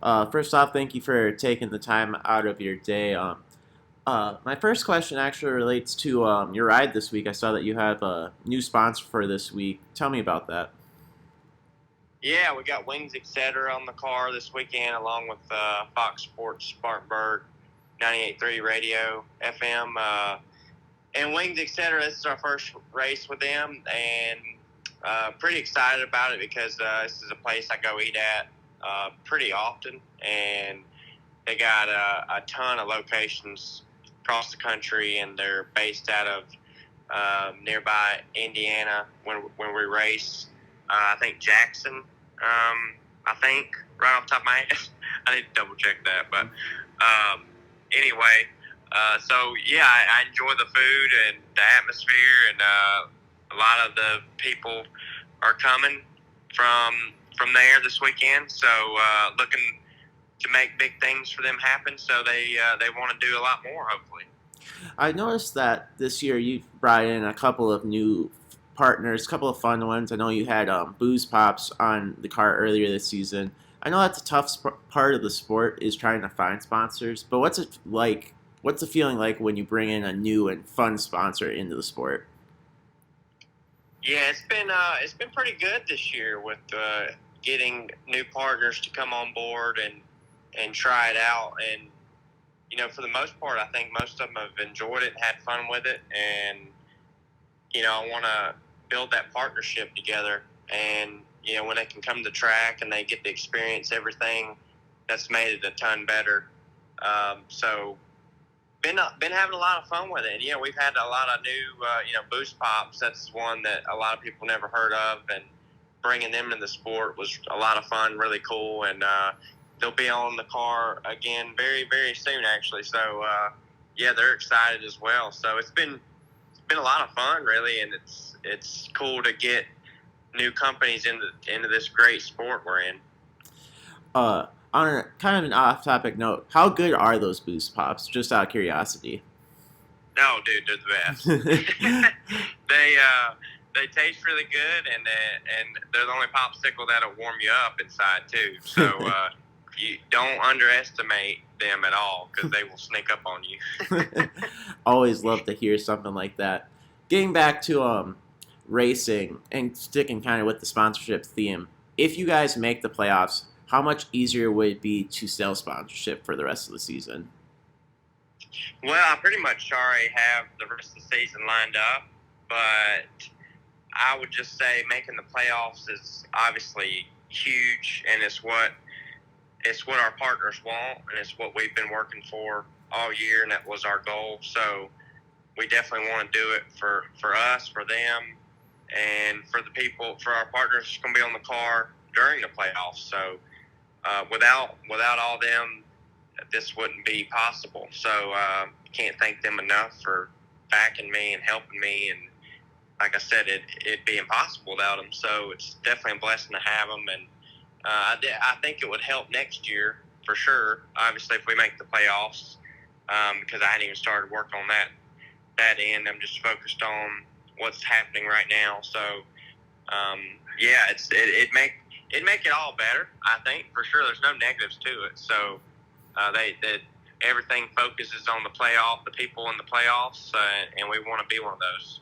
First off, thank you for taking the time out of your day. My first question actually relates to your ride this week. I saw that you have a new sponsor for this week. Tell me about that. Yeah, we got Wings Etc. on the car this weekend, along with Fox Sports Spartanburg, 98.3 radio, FM, and Wings Etc. This is our first race with them, and pretty excited about it because this is a place I go eat at pretty often, and they got a ton of locations across the country, and they're based out of nearby Indiana when we race. I think Jackson. I think right off the top of my head, I need to double check that. But anyway, so yeah, I enjoy the food and the atmosphere, and a lot of the people are coming from there this weekend. So looking to make big things for them happen. So they want to do a lot more, hopefully. I noticed that this year you've brought in a couple of new partners, a couple of fun ones. I know you had Booze Pops on the car earlier this season. I know that's a tough part of the sport is trying to find sponsors, but what's it like? What's the feeling like when you bring in a new and fun sponsor into the sport? Yeah, it's been pretty good this year with getting new partners to come on board and try it out. And for the most part, I think most of them have enjoyed it and had fun with it. And I want to build that partnership together. And when they can come to the track and they get to experience everything, that's made it a ton better. So been having a lot of fun with it. And, we've had a lot of new Boost Pops. That's one that a lot of people never heard of, and bringing them in the sport was a lot of fun, really cool. And they'll be on the car again very, very soon, actually. So yeah, they're excited as well. So it's been a lot of fun, really, and it's cool to get new companies into this great sport we're in. On a kind of an off-topic note, how good are those Boost Pops? Just out of curiosity. No, dude, they're the best. They taste really good, and they're the only popsicle that'll warm you up inside too. So you don't underestimate them at all because they will sneak up on you. Always love to hear something like that. Getting back to racing and sticking kind of with the sponsorship theme, if you guys make the playoffs, how much easier would it be to sell sponsorship for the rest of the season? Well, I pretty much already have the rest of the season lined up, but I would just say making the playoffs is obviously huge, and it's what our partners want, and it's what we've been working for all year, and that was our goal. So we definitely want to do it for us, for them, and for the people, for our partners going to be on the car during the playoffs. So without all them, this wouldn't be possible. So can't thank them enough for backing me and helping me. And like I said, it'd be impossible without them. So it's definitely a blessing to have them. And I think it would help next year for sure. Obviously, if we make the playoffs, because I hadn't even started work on that end. I'm just focused on what's happening right now. So yeah, it'd make it all better. I think for sure. There's no negatives to it. So that everything focuses on the playoff, the people in the playoffs, and we want to be one of those.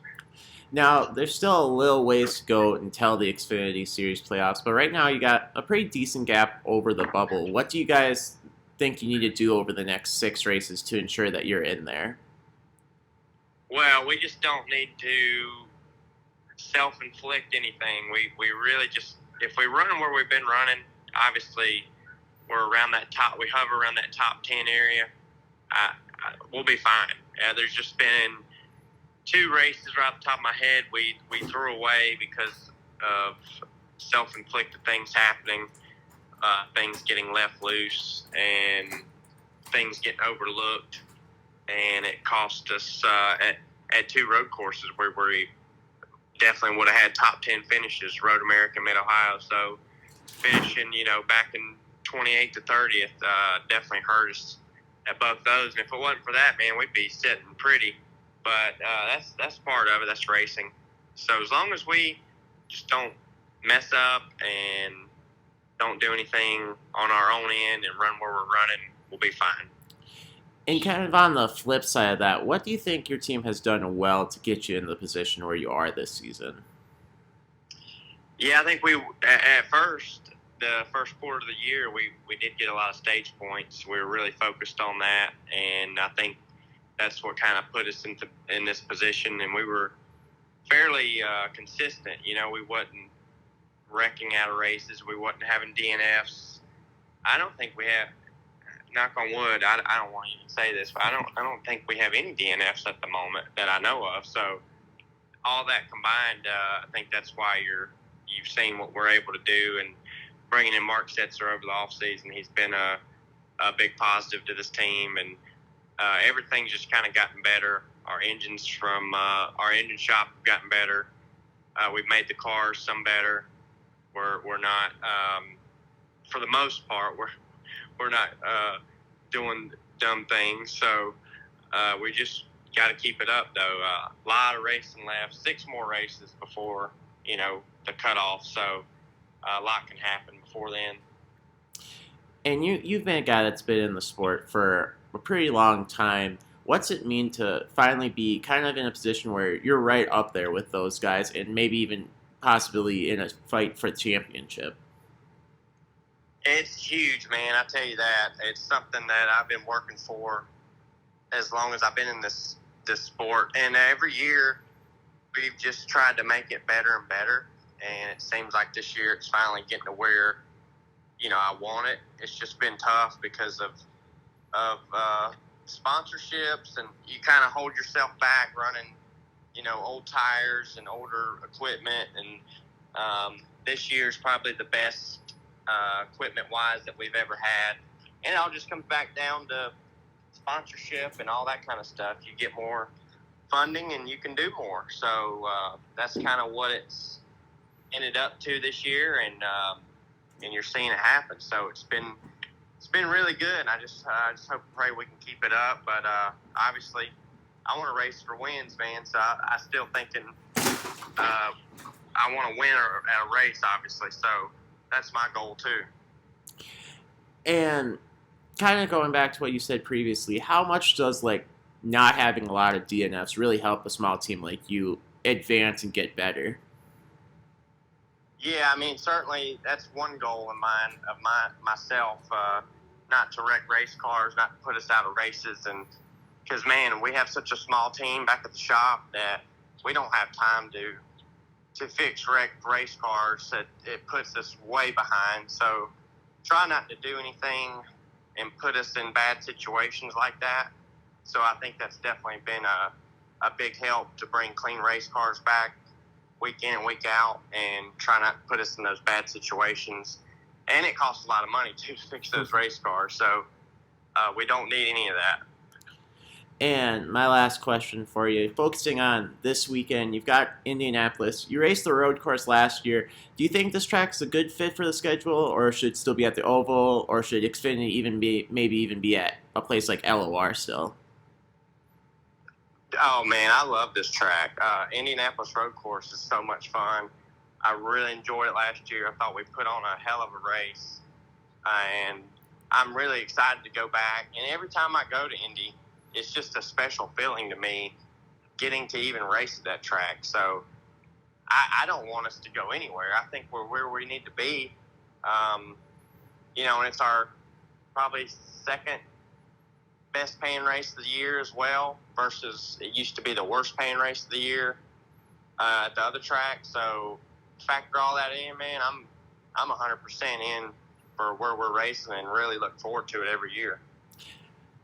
Now, there's still a little ways to go until the Xfinity Series playoffs, but right now you got a pretty decent gap over the bubble. What do you guys think you need to do over the next 6 races to ensure that you're in there? Well, we just don't need to self-inflict anything. We really just, if we run where we've been running, obviously we're around that top. We hover around that top 10 area. We'll be fine. There's just been 2 races right off the top of my head we threw away because of self-inflicted things happening, things getting left loose, and things getting overlooked, and it cost us at 2 road courses where we definitely would have had top 10 finishes, Road America, Mid Ohio. So finishing, back in 28th to 30th, definitely hurt us at both those. And if it wasn't for that, man, we'd be sitting pretty. But that's part of it. That's racing. So as long as we just don't mess up and don't do anything on our own end and run where we're running, we'll be fine. And kind of on the flip side of that, what do you think your team has done well to get you in the position where you are this season? Yeah, I think at first, the first quarter of the year, we did get a lot of stage points. We were really focused on that, and I think that's what kind of put us in this position. And we were fairly consistent. You know, we wasn't wrecking out of races. We wasn't having DNFs. I don't think we have. Knock on wood. I don't want to even say this, but I don't think we have any DNFs at the moment that I know of. So all that combined, I think that's why you've seen what we're able to do, and bringing in Mark Setzer over the offseason, he's been a big positive to this team, and everything's just kind of gotten better. Our engines from our engine shop have gotten better. We've made the cars some better. We're not, for the most part, we're not doing dumb things. So we just got to keep it up, though. A lot of racing left. 6 more races before the cutoff. So a lot can happen before then. And you've been a guy that's been in the sport for a pretty long time. What's it mean to finally be kind of in a position where you're right up there with those guys, and maybe even possibly in a fight for the championship? It's huge, man. I tell you that. It's something that I've been working for as long as I've been in this sport. And every year we've just tried to make it better and better. And it seems like this year it's finally getting to where, I want it. It's just been tough because of sponsorships, and you kind of hold yourself back running, old tires and older equipment. And this year's probably the best equipment-wise that we've ever had. And it all just comes back down to sponsorship and all that kind of stuff. You get more funding and you can do more. So that's kind of what it's ended up to this year, and you're seeing it happen. So it's been really good. I just hope and pray we can keep it up. But obviously, I want to race for wins, man. So I still thinking I want to win at a race, obviously. So that's my goal too. And kind of going back to what you said previously, how much does not having a lot of DNFs really help a small team like you advance and get better? Yeah, I mean, certainly that's one goal in mind of myself, not to wreck race cars, not to put us out of races. And because, man, we have such a small team back at the shop that we don't have time to fix wrecked race cars. It puts us way behind. So try not to do anything and put us in bad situations like that. So I think that's definitely been a big help to bring clean race cars back week in and week out, and try not to put us in those bad situations. And it costs a lot of money too to fix those race cars, so we don't need any of that. And my last question for you, focusing on this weekend, you've got Indianapolis. You raced the road course last year. Do you think this track's a good fit for the schedule, or should it still be at the Oval, or should Xfinity even be at a place like LOR still? Oh, man, I love this track. Indianapolis road course is so much fun. I really enjoyed it last year. I thought we put on a hell of a race. And I'm really excited to go back. And every time I go to Indy, it's just a special feeling to me getting to even race at that track. So I don't want us to go anywhere. I think we're where we need to be. And it's our probably second best paying race of the year as well, versus it used to be the worst paying race of the year at the other track. So factor all that in, man, I'm 100% in for where we're racing, and really look forward to it every year.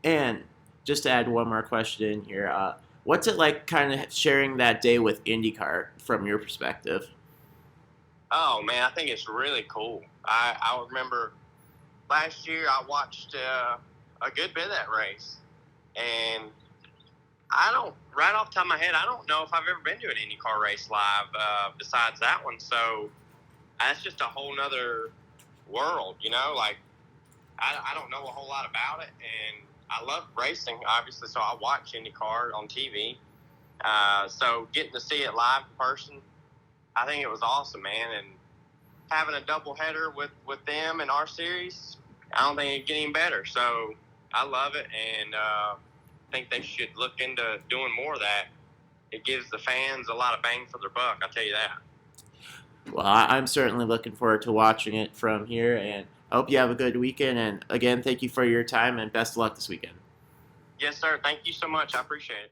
And just to add one more question in here, what's it like kind of sharing that day with IndyCar from your perspective? Oh, man, I think it's really cool. I remember last year I watched a good bit of that race, and right off the top of my head, I don't know if I've ever been to an IndyCar race live besides that one. So that's just a whole nother world, like I don't know a whole lot about it, and I love racing, obviously, so I watch IndyCar on TV. So getting to see it live in person, I think it was awesome, man. And having a doubleheader with them in our series, I don't think it get any better. So I love it, and think they should look into doing more of that. It gives the fans a lot of bang for their buck. I'll tell you that. Well, I'm certainly looking forward to watching it from here, and I hope you have a good weekend. And again, thank you for your time, and best of luck this weekend. Yes, sir. Thank you so much. I appreciate it.